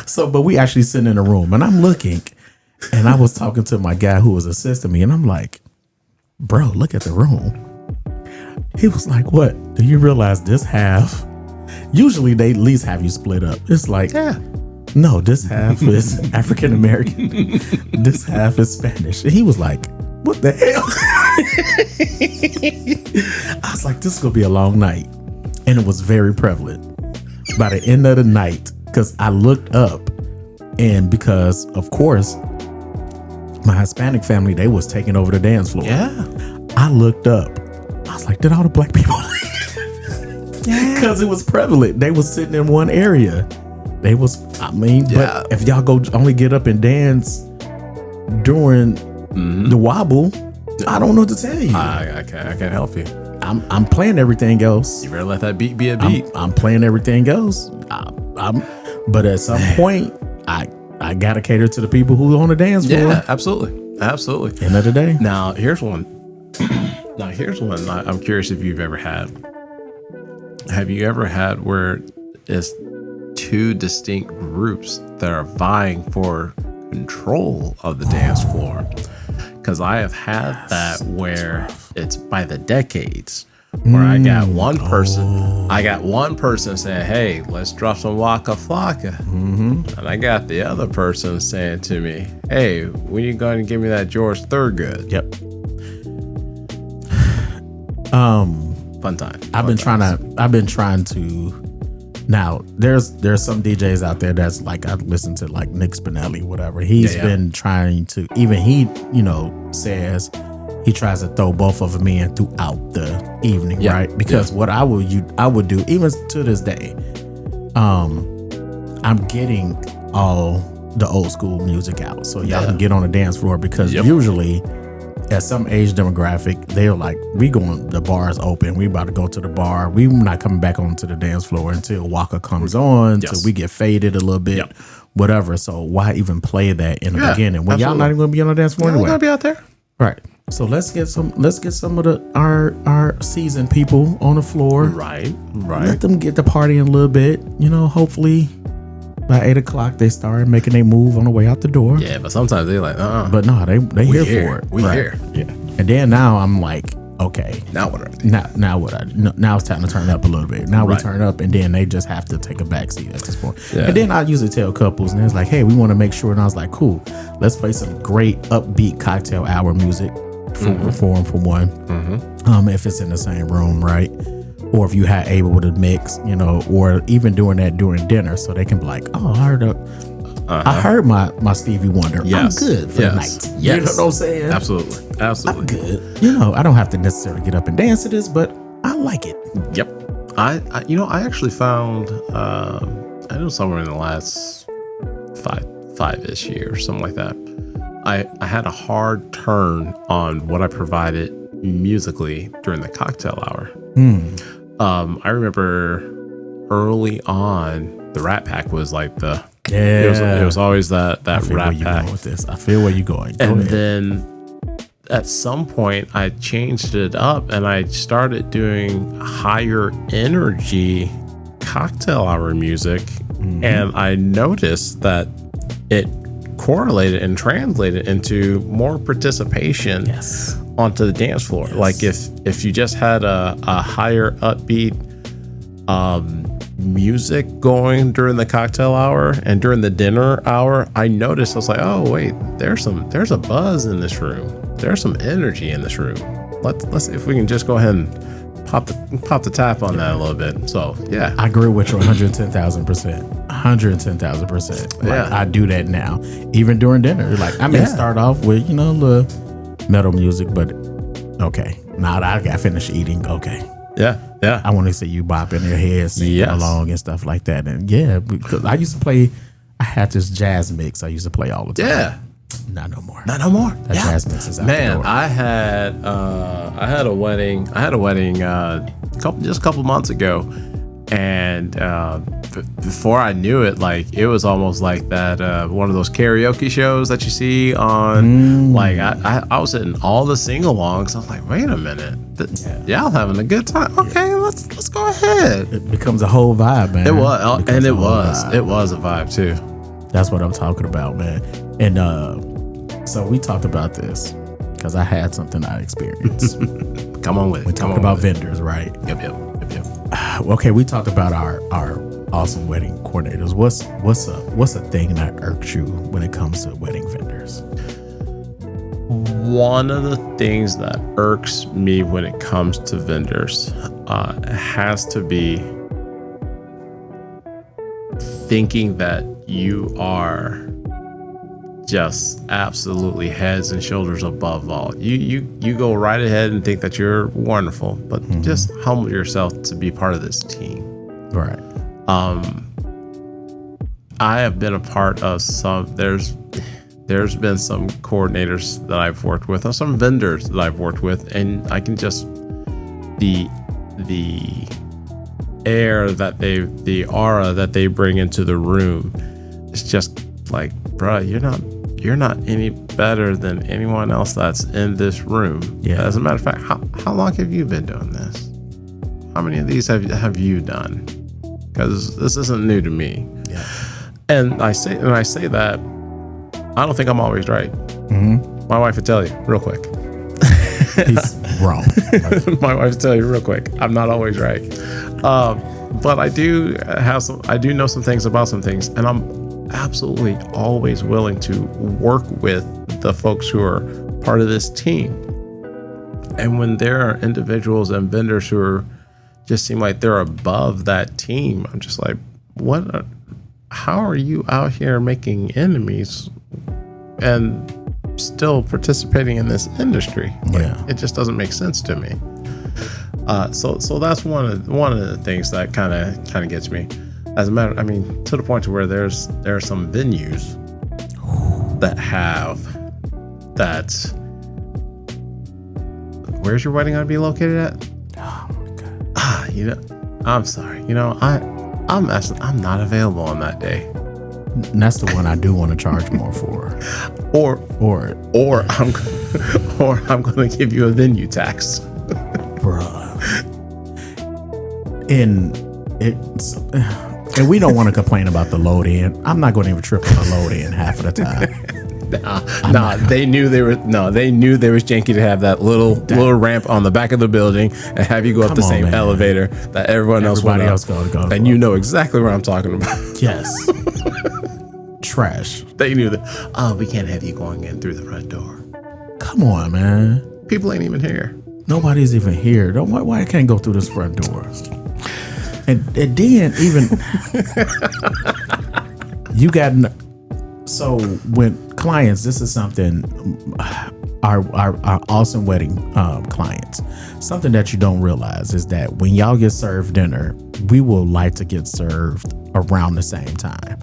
So, but we actually sitting in a room, and I'm looking, and I was talking to my guy who was assisting me, and I'm like, bro, look at the room. He was like, what? Do you realize this half? Usually they at least have you split up. It's like, no, this half is African American. This half is Spanish. And he was like, what the hell? I was like, this is going to be a long night. And it was very prevalent. By the end of the night, because I looked up, and because, of course, my Hispanic family, they was taking over the dance floor. Yeah. I looked up. I was like, did all the black people leave? Because it was prevalent. They was sitting in one area. They was, but if y'all go only get up and dance during the wobble, I don't know what to tell you. I can't help you. I'm playing everything else. You better let that beat be a beat. I'm playing everything else. But at some point, I gotta cater to the people who are on the dance floor. Yeah, absolutely. End of the day. Now here's one. I'm curious if you've ever had. Have you ever had where it's two distinct groups that are vying for control of the dance floor? Because I have had that where it's by the decades, where I got one person saying, hey, let's drop some Waka Flocka. And I got the other person saying to me, hey, when you going to give me that George Thorogood? Yep. Fun time. I've been trying to. Now there's some DJs out there that's like, I listen to like Nick Spinelli, whatever. He's been trying to, even he, says he tries to throw both of them in throughout the evening, right? Because what I would do, even to this day, I'm getting all the old school music out, so y'all can get on the dance floor, because usually at some age demographic, they're like, the bar is open, we about to go to the bar, we not coming back onto the dance floor until Waka comes on, till we get faded a little bit, whatever. So why even play that in the beginning when y'all not even gonna be on the dance floor anyway? Gonna be out there, right? So let's get some of our seasoned people on the floor. Right. Let them get the party in a little bit. Hopefully by 8:00 they start making a move on the way out the door. Yeah, but sometimes they're like, But no, they here for it. We here. Yeah. And then now I'm like, okay, now what? Now it's time to turn up a little bit. Now we turn up, and then they just have to take a back seat at this point. Yeah. And then I usually tell couples, and it's like, hey, we want to make sure. And I was like, cool, let's play some great upbeat cocktail hour music for one. If it's in the same room, right? Or if you had able to mix, or even doing that during dinner, so they can be like, oh, I heard my Stevie Wonder. Yes. I'm good for the night. Yes. You know what I'm saying? Absolutely. I'm good. I don't have to necessarily get up and dance to this, but I like it. Yep. I actually found, I know somewhere in the last five-ish years, something like that, I had a hard turn on what I provided musically during the cocktail hour. I remember early on, the Rat Pack was like it was always that Rat Pack. Going with this. I feel where you're going. And then at some point I changed it up and I started doing higher energy cocktail hour music, and I noticed that it correlated and translated into more participation onto the dance floor. Like if you just had a higher upbeat music going during the cocktail hour and during the dinner hour, I noticed, I was like, oh wait, there's a buzz in this room, there's some energy in this room. Let's see if we can just go ahead and pop the tap on that a little bit. So yeah, I agree with you 110,000%. 110,000%. Like, I do that now, even during dinner. Like I may start off with the metal music, but okay, now that I got finished eating, okay. Yeah. I want to see you bop in your head, singing along and stuff like that. And because I used to play, I had this jazz mix I used to play all the time. Yeah. Not no more. That jazz mix is out Man, the door. I had a wedding just a couple months ago, and before I knew it, like it was almost like that one of those karaoke shows that you see on. Like I was hitting all the sing-alongs. I was like, wait a minute, y'all having a good time? Okay, let's go ahead. It becomes a whole vibe, man. It was, and it was a vibe too. That's what I'm talking about, man. And so we talked about this because I had something I experienced. Come on with it. We talked about vendors, right? Yep. Okay, we talked about our awesome wedding coordinators. What's a thing that irks you when it comes to wedding vendors? One of the things that irks me when it comes to vendors has to be thinking that you are just absolutely heads and shoulders above all. You go right ahead and think that you're wonderful, but just humble yourself to be part of this team. Right. I have been a part of some. There's been some coordinators that I've worked with, or some vendors that I've worked with, and I can just the air that the aura that they bring into the room. It's just like, bruh, you're not any better than anyone else that's in this room. Yeah. As a matter of fact, how long have you been doing this? How many of these have you done? Because this isn't new to me. Yeah. And I say that I don't think I'm always right. My wife would tell you real quick. He's wrong. My wife would tell you real quick, I'm not always right. But I do know some things about some things, and I'm absolutely always willing to work with the folks who are part of this team. And when there are individuals and vendors who just seem like they're above that team, I'm just like, how are you out here making enemies and still participating in this industry? It just doesn't make sense to me. So that's one of the things that kind of gets me. As a matter, to the point to where there are some venues that have that. Where's your wedding going to be located at? Oh my God. I'm sorry. I'm not available on that day. And that's the one I do want to charge more for. Or or I'm going to give you a venue tax. Bruh. And we don't want to complain about the load in. I'm not going to even trip on the load in half of the time. They knew they were janky to have that little ramp on the back of the building and have you go up the same elevator that everybody else go. And you know exactly what I'm talking about. Yes. Trash. They knew that. Oh, we can't have you going in through the front door. Come on, man. People ain't even here. Nobody's even here. Why I can't go through this front door? And then even you got. So when clients, this is something, our awesome wedding clients, something that you don't realize is that when y'all get served dinner, we will like to get served around the same time.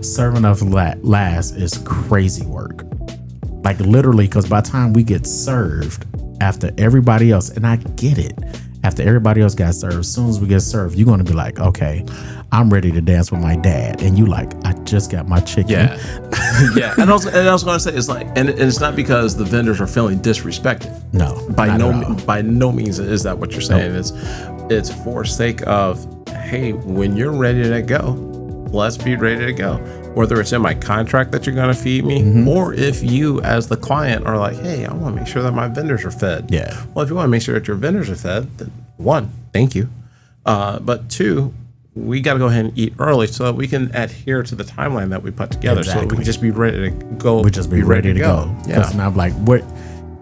Serving us last is crazy work. Like literally, because by the time we get served after everybody else, and I get it, after everybody else got served, as soon as we get served, you're going to be like, okay, I'm ready to dance with my dad. And you like, I just got my chicken. Yeah. Yeah. And I was going to say, it's like, and it's not because the vendors are feeling disrespected. No. By no means is that what you're saying. Nope. It's for sake of, hey, when you're ready to go, let's be ready to go. Whether it's in my contract that you're going to feed me, or if you as the client are like, hey, I want to make sure that my vendors are fed. Yeah. Well, if you want to make sure that your vendors are fed, then one, thank you. But two, we got to go ahead and eat early so that we can adhere to the timeline that we put together. Exactly. So we can just be ready to go. We just be ready to go. Yeah. Because now I'm like, what?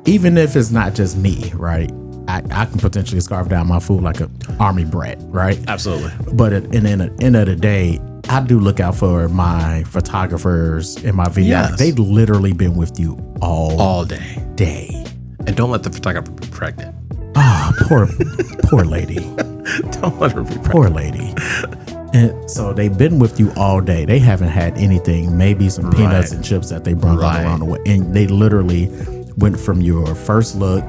Even if it's not just me, right? I can potentially scarf down my food like an army brat, right? Absolutely. But at the end of the day, I do look out for my photographers and my videos. Yes. They've literally been with you all day. And don't let the photographer be pregnant. Ah, poor lady. Don't let her be pregnant. Poor lady. And so they've been with you all day. They haven't had anything, maybe some peanuts and chips that they brought along the way. And they literally went from your first look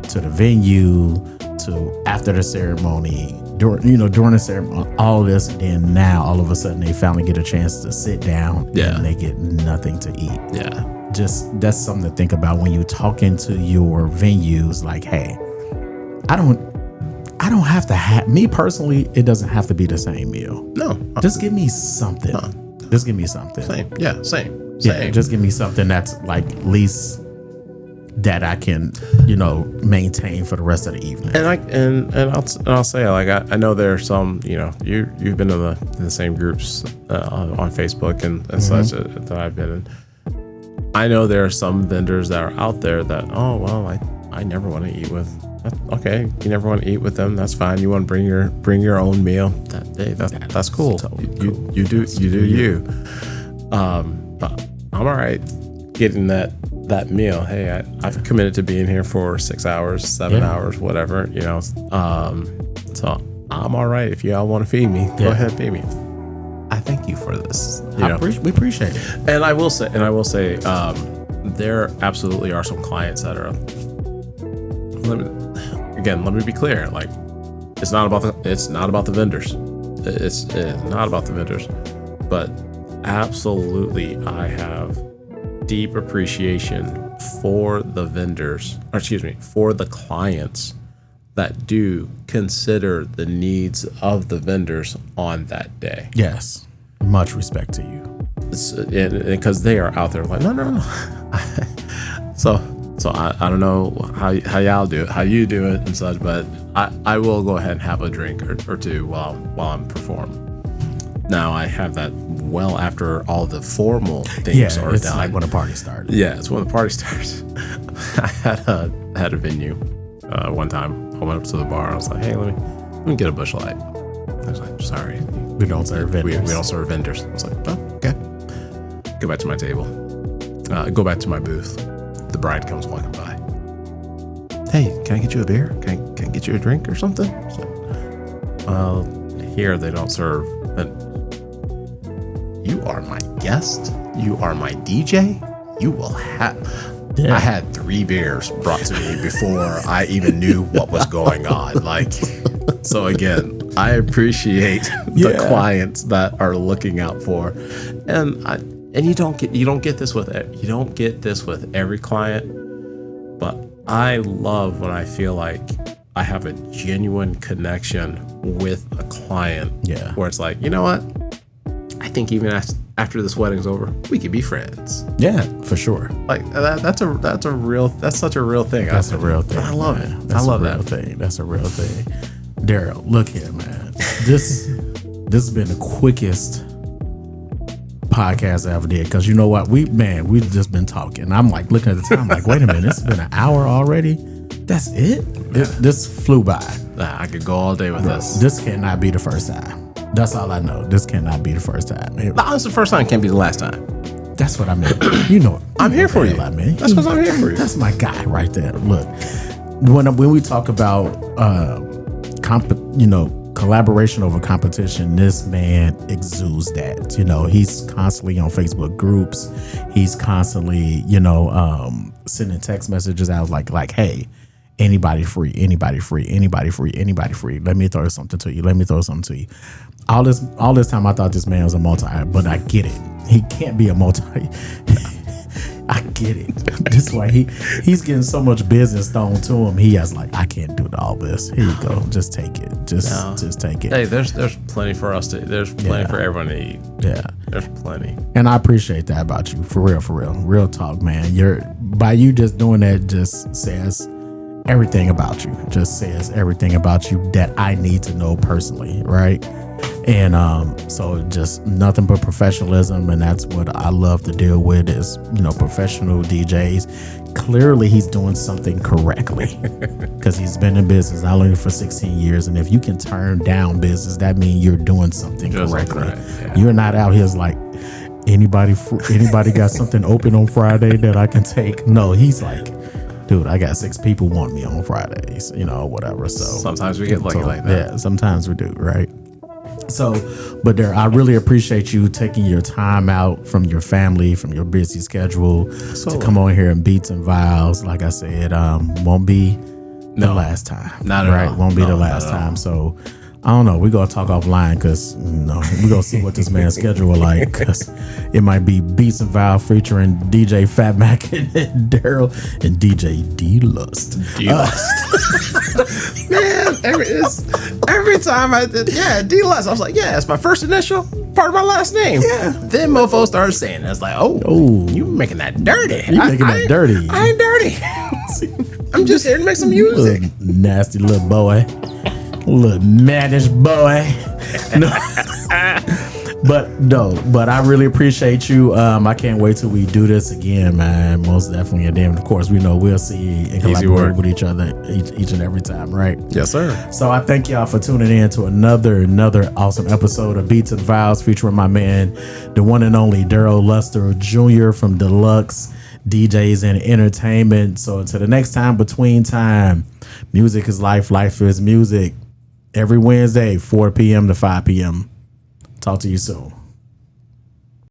to the venue to after the ceremony, during the ceremony, all this, and then now all of a sudden they finally get a chance to sit down and they get nothing to eat. Yeah. Just that's something to think about when you talk into your venues. Like, hey, I don't have to have, me personally, it doesn't have to be the same meal. No. Just give me something. Just give me something. Same. Yeah, same. Yeah, just give me something that's like at least that I can, maintain for the rest of the evening. And I'll say, like, I know there are some, you've been in the same groups on Facebook and such that I've been in. I know there are some vendors that are out there that, oh well, I never want to eat with. Okay, you never want to eat with them. That's fine. You want to bring your own meal that day. That's cool. You do you. But I'm all right getting that meal. Hey, I've committed to being here for 6 hours, 7 hours, whatever. So I'm all right. If y'all want to feed me, go ahead and feed me. I thank you for this. We appreciate it. And I will say, there absolutely are some clients that are. Let me be clear. Like, it's not about the vendors. It's not about the vendors, but absolutely, I have deep appreciation for the vendors, for the clients that do consider the needs of the vendors on that day. Yes, much respect to you. Because they are out there like, no. So I don't know how y'all do it, how you do it and such, but I will go ahead and have a drink or two while I'm performing. Now I have that well after all the formal things are it's done. like when the party starts. Yeah, it's when the party starts. I had a venue one time. I went up to the bar. I was like, hey, let me get a Busch Light. I was like, sorry, we don't serve vendors. We don't serve vendors. I was like, oh, okay. Go back to my table. Go back to my booth. The bride comes walking by. Hey, can I get you a beer? Can I get you a drink or something? So, here they don't serve. But you are my guest. You are my DJ. You will have. Yeah. I had 3 beers brought to me before I even knew what was going on. Like, so again, I appreciate the clients that are looking out for, and you don't get this with every client, but I love when I feel like I have a genuine connection with a client. Yeah. Where it's like, you know what? I think even after this wedding's over, we could be friends. Yeah, for sure. Like that's such a real thing. That's a real thing. I love it. I love that thing. That's a real thing. Daryl, look here, man. This has been the quickest podcast I ever did, because you know what, we've just been talking. I'm like looking at the time, like, wait a minute, it's been an hour already. That's it. This flew by. I could go all day with this. This cannot be the first time. That's all I know. This cannot be the first time. It's the first time. Can't be the last time. That's what I mean. You know, I'm here for you. That's because I'm here for you. That's my guy right there. Look, when we talk about collaboration over competition, this man exudes that. You know, he's constantly on Facebook groups. He's constantly, sending text messages out like, hey, anybody free. Let me throw something to you. All this time I thought this man was a multi, but I get it. He can't be a multi. I get it. This is why he's getting so much business thrown to him. He has like, I can't do all this. Here you go. Just take it. Just take it. Hey, there's plenty for us to. There's plenty for everyone to eat. Yeah, there's plenty. And I appreciate that about you. For real. Real talk, man. By you just doing that just says everything about you. Just says everything about you that I need to know personally, right? And so just nothing but professionalism, and that's what I love to deal with is, professional DJs. Clearly he's doing something correctly because he's been in business not only for 16 years, and if you can turn down business, that means you're doing something correctly. Right. Yeah. You're not out here like, anybody got something open on Friday that I can take? No, he's like, dude, I got 6 people want me on Fridays, whatever. So sometimes we get lucky like that. Yeah, sometimes we do, right? So, but there, I really appreciate you taking your time out from your family, from your busy schedule to come on here and Beats and Vows. Like I said, won't be the last time. Not at all. Won't be the last time. So, I don't know. We're going to talk offline because we're going to see what this man's schedule like, because it might be Beats and Vows featuring DJ Phat Mack and Daryl and DJ D-Lust. Man, every time I did, D-Lust, I was like, it's my first initial, part of my last name. Yeah. Then mofo started saying it. I was like, oh, you making that dirty. You making that dirty. I ain't dirty. I'm just here to make some music. Little nasty little boy. Little mannish boy. But I really appreciate you. I can't wait till we do this again, man. Most definitely. And then of course we know we'll see and collaborate with each other each and every time, right? Yes, sir. So I thank y'all for tuning in to another awesome episode of Beats and Vows featuring my man, the one and only Daryl Luster Jr. from Deluxe DJs and Entertainment. So until the next time, between time, music is life, life is music. Every Wednesday, 4 p.m. to 5 p.m. Talk to you soon.